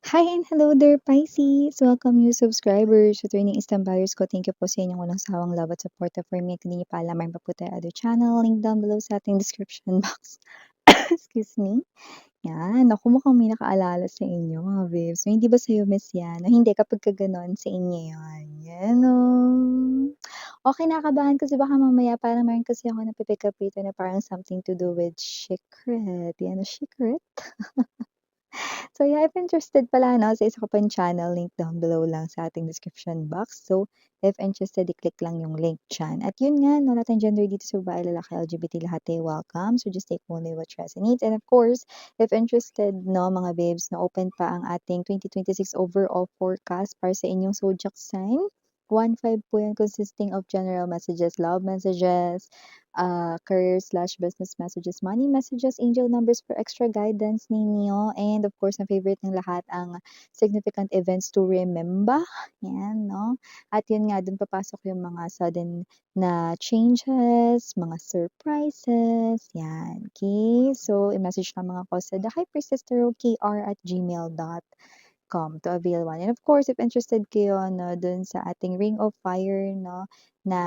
Hi and hello there, Pisces! Welcome new subscribers, returning Eastern buyers ko. Thank you po sa inyong walang sawang love at support for me. Kung hindi niyo pa alam, mayroon pa po tayo other channel. Link down below sa ating description box. Excuse me. Yan. Naku, mukhang may nakaalala sa inyo, mga babes. So, hindi ba sa'yo, miss yan? O hindi, kapag ka ganon, sa inyo yan. Yan o. Okay, nakabahan kasi baka mamaya parang meron kasi ako napipick up rito na parang something to do with secret. Yan, a secret. So yeah, if interested pala 'no, sa isa ko pang channel, link down below lang sa ating description box. So, if interested, i-click lang yung link diyan. At yun nga 'no, lahat ng gender dito sa babae, lalaki, LGBT, lahat ay welcome. So, just take only what resonates. And of course, if interested 'no, mga babes, na open pa ang ating 2026 overall forecast para sa inyong zodiac sign. 1-5 po yan consisting of general messages, love messages, career/business messages, money messages, angel numbers for extra guidance ninyo, and of course, ang favorite ng lahat, ang significant events to remember. Yan, no? At yun nga, dun papasok yung mga sudden na changes, mga surprises, yan. Okay? So, i-message na mga ko sa The High Priestess Tarot KR@gmail.com to avail one. And of course, if interested kayo no, dun sa ating Ring of Fire, no, na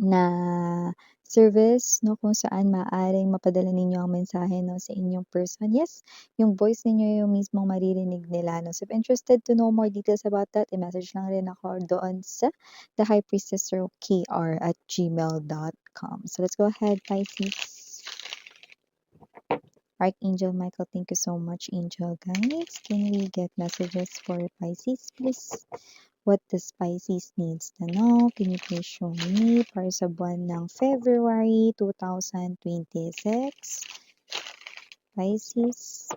na service 'no, kung saan maaaring mapadala ninyo ang mensahe 'no, sa inyong person. Yes, yung voice ninyo yung mismong maririnig nila 'no. So, if interested to know more details about that, i-message lang rin ako doon sa The High Priestess KR@gmail.com. So, let's go ahead, Pisces. Archangel Michael, thank you so much, Angel guys. Can we get messages for Pisces, please? What does Pisces needs to know? Can you please show me para sa buwan ng February 2026? Pisces.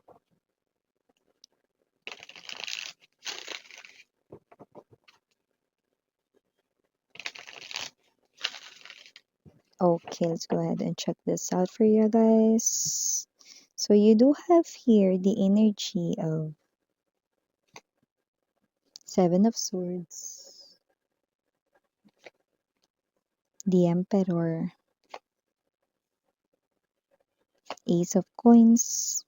Okay, let's go ahead and check this out for you guys. So you do have here the energy of Seven of Swords, the Emperor, Ace of Coins,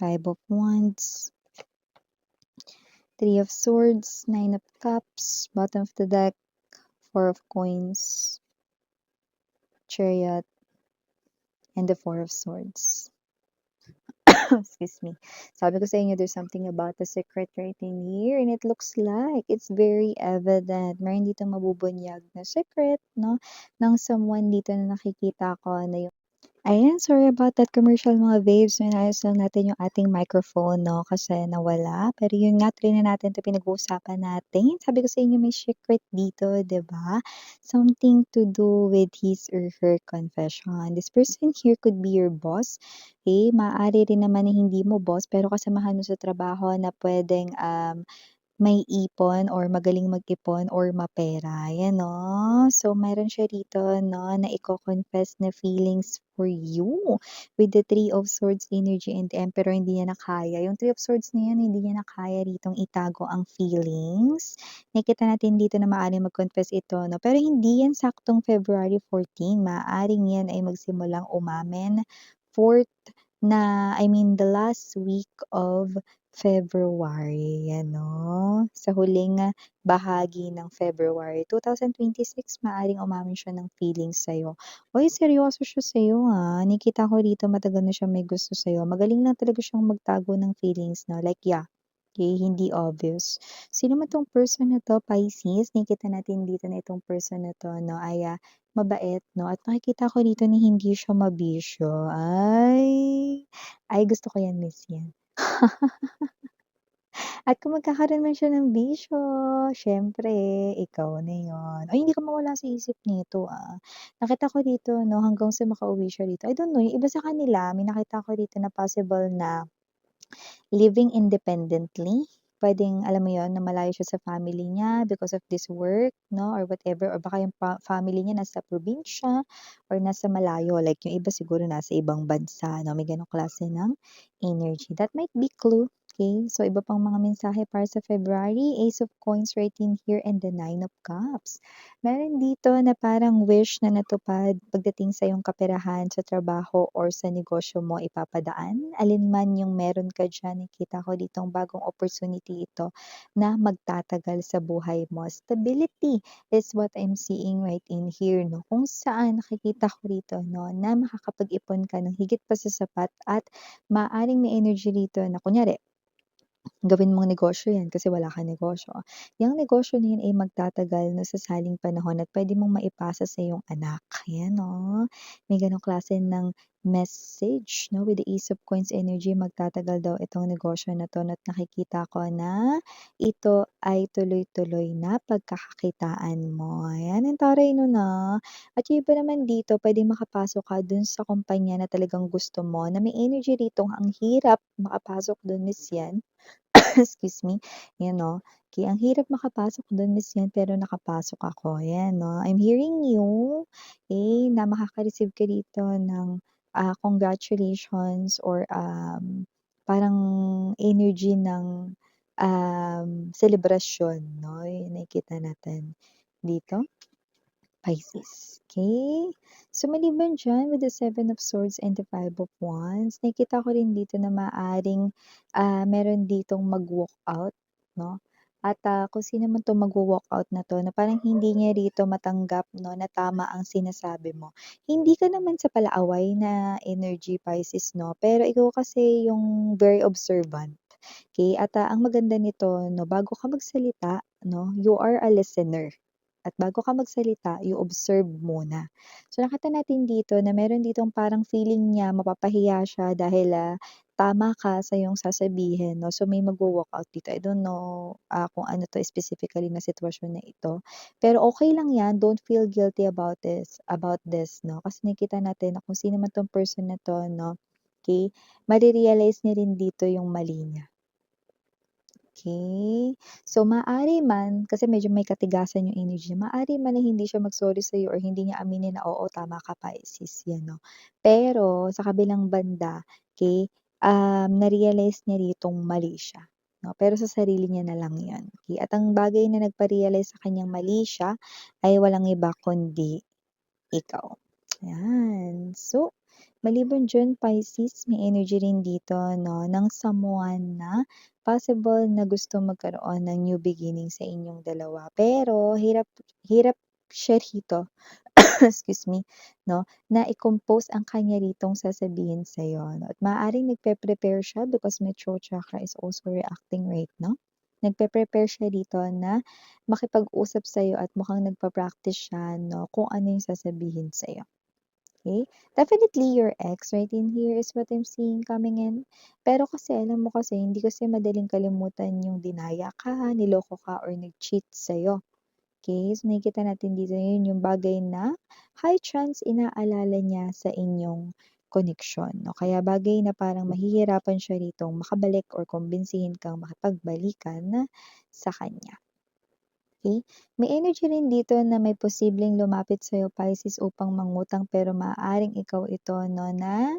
Five of Wands, Three of Swords, Nine of Cups, bottom of the deck, Four of Coins, Chariot, and the Four of Swords. Excuse me. Sabi ko sa inyo, there's something about the secret right in here, and it looks like it's very evident. Meron dito mabubunyag na secret, no? Ng someone dito na nakikita ko na yung ayan, sorry about that commercial mga babes. Inayos lang natin yung ating microphone, no? Kasi nawala. Pero yun nga, try na natin ito pinag-uusapan natin. Sabi ko sa inyo, may secret dito, di ba? Something to do with his or her confession. This person here could be your boss. Okay? Maaari rin naman na hindi mo boss, pero kasamahan mo sa trabaho na pwedeng may ipon or magaling mag-ipon or mapera, yan 'no. So, meron siya rito 'no, na iko-confess na feelings for you with the Three of Swords energy and the Emperor, hindi niya na kaya. Yung Three of Swords na yan, hindi niya na kaya ritong itago ang feelings. Nakikita natin dito na maaaring mag-confess ito 'no, pero hindi yan saktong February 14, maaaring yan ay magsimulang umamin 4th na I mean the last week of February, yan 'no. Sa huling bahagi ng February 2026 maaaring umamin siya ng feelings sa'yo. Uy, seryoso siya sa'yo, nakikita ko dito matagal na siyang may gusto sa'yo. Magaling lang talaga siyang magtago ng feelings 'no, like yeah, okey, hindi obvious. Sino man 'tong person na 'to, Pisces, nakikita natin dito na itong person na 'to 'no ay, mabait 'no at nakikita ko dito na hindi siya mabisyo. Ay gusto ko yan, miss yan. At kung magkakaroon man siya ng bisyo, siyempre ikaw na yun. Ay hindi ka mawala sa isip nito, Nakita ko dito 'no, hanggang sa makauwi siya dito. I don't know, yung iba sa kanila may nakita ko dito na possible na living independently. Puwedeng alam mo yun, na malayo siya sa family niya because of this work 'no, or whatever, or baka yung family niya nasa probinsya or nasa malayo, like yung iba siguro nasa ibang bansa 'no, may gano'ng klase ng energy. That might be clue. Okay, so iba pang mga mensahe para sa February, Ace of Coins right in here and the Nine of Cups. Meron dito na parang wish na natupad pagdating sa iyong kaperahan sa trabaho or sa negosyo mo ipapadaan. Alin man yung meron ka diyan, nakita ko ditong bagong opportunity ito na magtatagal sa buhay mo. Stability is what I'm seeing right in here, no? Kung saan nakikita ko rito, no, na makakapag-ipon ka ng higit pa sa sapat at maaaring may energy rito na kunyari gawin mong negosyo 'yan kasi wala kang negosyo. Yang negosyo na 'yan ay magtatagal na sa saling panahon at puwede mong maipasa sa iyong anak, 'yan, oh. May gano'ng klase ng message 'no, with the Ace of Coins energy, magtatagal daw itong negosyo na 'to at nakikita ko na ito ay tuloy-tuloy na pagkakakitaan mo. Ayan, ang taray no'n, At yung iba naman dito puwedeng makapasok ka dun sa kumpanya na talagang gusto mo na may energy rito ang hirap makapasok dun, Miss 'yan. Excuse me, 'yan 'no. Kaya ang hirap makapasok dun Miss 'yan pero nakapasok ako, 'yan 'no. I'm hearing you, na makaka-receive ka dito ng, congratulations or, parang energy ng, selebrasyon 'no, yung nakikita natin dito. Pisces, okay. So, maliban diyan with the Seven of Swords and the Five of Wands, nakikita ko rin dito na maaaring, meron ditong mag-walkout 'no, at, kung sino man 'tong magwo-walkout na 'to na parang hindi niya rito matanggap 'no, na tama ang sinasabi mo. Hindi ka naman sa palaaway na energy Pisces 'no, pero ikaw kasi yung very observant, okay. At, ang maganda nito 'no, bago ka magsalita 'no, you are a listener. At bago ka magsalita, you observe muna. So, nakita natin dito na meron ditong parang feeling niya mapapahiya siya dahil, tama ka sa iyong sasabihin 'no. So, may magwo-walkout dito. I don't know, kung ano 'to specifically na sitwasyon na ito. Pero okey lang 'yan, don't feel guilty about this 'no. Kasi nakikita natin na kung sino man 'tong person na 'to 'no, okey, mare-realize niya rin dito yung mali niya. Okay. So, maaari man kasi medyo may katigasan yung energy niya, maaari man na hindi siya mag-sorry sa'yo or hindi niya aminin na, "Oo, tama ka Pisces," 'yan 'no. Pero sa kabilang banda, okay, na-realize niya ritong mali siya 'no, pero sa sarili niya na lang 'yun, okey. At ang bagay na nagpa-realize sa kanyang mali siya ay walang iba kundi ikaw. Ayan. So, maliban diyan Pisces, may energy rin dito 'no, ng someone na possible na gusto magkaroon ng new beginning sa inyong dalawa. Pero hirap hirap siya rito, excuse me, 'no, na i-compose ang kanya ritong sasabihin sa'yo 'no, at maaaring nagpe-prepare siya because my throat chakra is also reacting right now. Nagpe-prepare siya dito na makipag-usap sa'yo at mukhang nagpa-practice siya 'no, kung ano yung sasabihin sa'yo. Okay. Definitely your ex right in here is what I'm seeing coming in. Pero kasi alam mo kasi hindi kasi madaling kalimutan yung dinaya ka, niloko ka or nag-cheat sa'yo. Okay, so nakikita natin dito yun yung bagay na high chance inaalala niya sa inyong connection 'no. Kaya bagay na parang mahihirapan siya ritong makabalik or kumbinsihin kang makipagbalikan sa kanya. Okay. May energy rin dito na may posibleng lumapit sa'yo Pisces upang mangutang pero maaaring ikaw ito 'no, na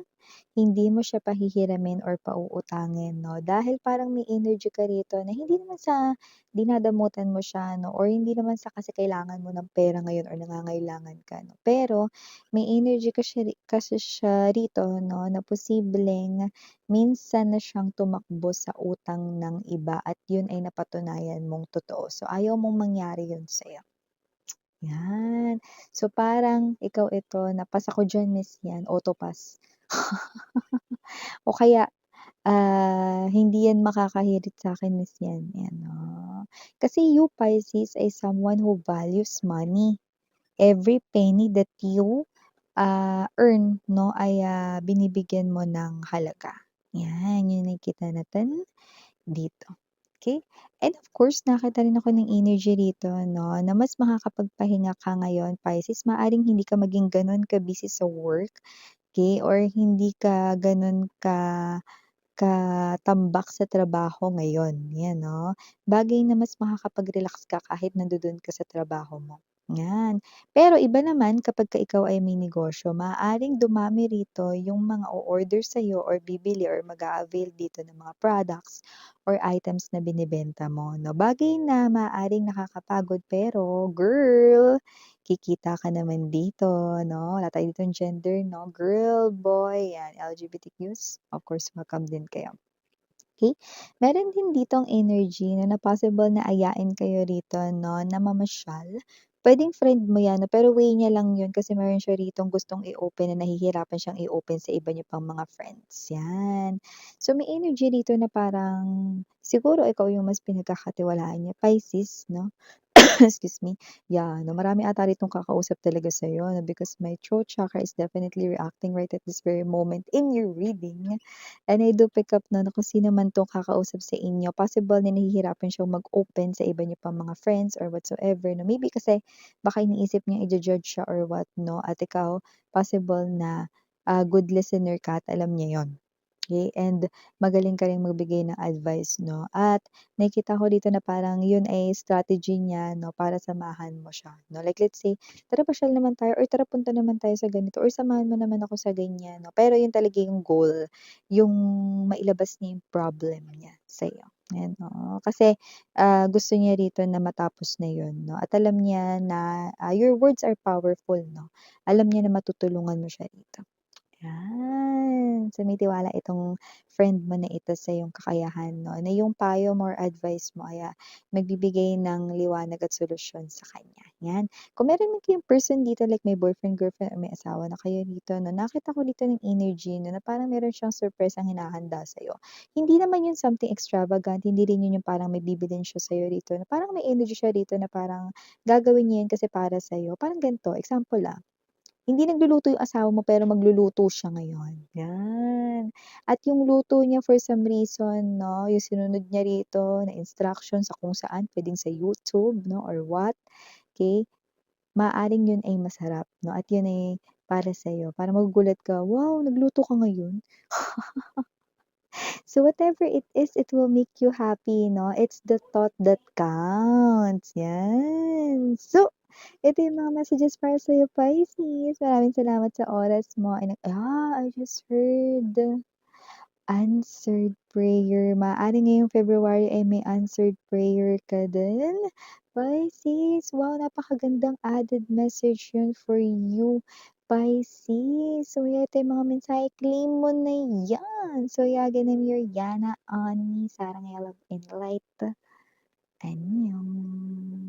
hindi mo siya pahihiramin or pauutangin 'no, dahil parang may energy ka rito na hindi naman sa dinadamutan mo siya 'no, or hindi naman sa kasi kailangan mo ng pera ngayon or nangangailangan ka 'no. Pero may energy kasi siya rito 'no, na posibleng minsan na siyang tumakbo sa utang ng iba at yun ay napatunayan mong totoo. So, ayaw mong mangyari yun sa'yo, 'yan. So, parang ikaw ito na pass ako diyan Miss 'yan, auto-pass. O kaya, hindi yan makakahirit sa'kin Miss 'yan, 'yan, Kasi you Pisces ay someone who values money. Every penny that you, earn 'no, ay, binibigyan mo ng halaga. 'Yan, yung nakikita natin dito, okey. And of course, nakita rin ako ng energy rito 'no, na mas makakapagpahinga ka ngayon Pisces. Maaaring hindi ka maging gano'n ka-busy sa work, okey, or hindi ka gano'n katambak sa trabaho ngayon, 'yan 'no. Bagay na mas makakapag-relax ka kahit nandodo'n ka sa trabaho mo. 'Yan. Pero iba naman kapagka ikaw ay may negosyo, maaaring dumami rito yung mga o-order sa'yo or bibili or mag-a-avail dito ng mga products or items na binibenta mo 'no. Bagay na maaaring nakakapagod pero girl, kikita ka naman dito 'no. Wala tayo ditong gender 'no, girl, boy, 'yan, LGBTQs, of course welcome din kayo. Okay, meron din ditong energy 'no, na possible na ayain kayo rito 'no, na mamasyal. Puwedeng friend mo 'yan 'no, pero way niya lang 'yun kasi meron siya ritong gustong i-open na nahihirapan siyang i-open sa iba niya pang mga friends, 'yan. So, may energy rito na parang siguro ikaw yung mas pinagkakatiwalaan niya, Pisces 'no? Excuse me. Yeah, 'no, marami ata ritong kakausap talaga sa'yo 'no, because my throat chakra is definitely reacting right at this very moment in your reading. And I do pick up na kung sino man 'tong kakausap sa inyo, possible na nahihirapan siyang mag-open sa iba niya pang mga friends or whatsoever 'no. Maybe kasi baka iniisip niya iju-judge siya or what 'no, at ikaw possible na, good listener ka at alam niya 'yon. Okay, and magaling ka ring magbigay ng advice 'no, at nakikita ko dito na parang yun ay strategy niya 'no, para samahan mo siya 'no. Like let's say, "Tara pasyal naman tayo," or, "Tara punta naman tayo sa ganito," or, "Samahan mo naman ako sa ganyan," 'no. Pero yun talaga yung goal, yung mailabas niya yung problem niya sa'yo, ayan, oo. Kasi, gusto niya rito na matapos na yun 'no, at alam niya na, your words are powerful 'no. Alam niya na matutulungan mo siya rito. 'Yan. So, may tiwala itong friend mo na ito sa iyong kakayahan 'no, na yung payo mo or advice mo ay, magbibigay ng liwanag at solusyon sa kanya, 'yan. Kung meron man kayong person dito like may boyfriend, girlfriend or may asawa na kayo dito 'no, nakita ko dito ng energy 'no, na parang meron siyang surprise ang hinahanda sa'yo. Hindi naman yun something extravagant, hindi rin yun yung parang may bibilhin siya sa'yo rito na parang may energy siya rito na parang gagawin niya yun kasi para sa'yo. Parang ganito, example, hindi nagluluto yung asawa mo pero magluluto siya ngayon, 'yan. At yung luto niya for some reason 'no, yung sinunod niya rito na instructions sa kung saan, puwedeng sa YouTube 'no or what, okey, maaaring yun ay masarap 'no at yun ay para sa'yo. Para magugulat ka, "Wow, nagluto ka ngayon?" So whatever it is, it will make you happy 'no, it's the thought that counts, 'yan. So, ito yung mga messages para sa'yo, Pisces. Maraming salamat sa oras mo and I just heard answered prayer. Maaaring ngayong February ay may answered prayer ka din, Pisces. Wow, napakagandang added message yun for you, Pisces. So, ito yung mga mensahe, claim mo na yan. So, yagan your Yana, Ani, Sarang, Love, and Light. Annyeong.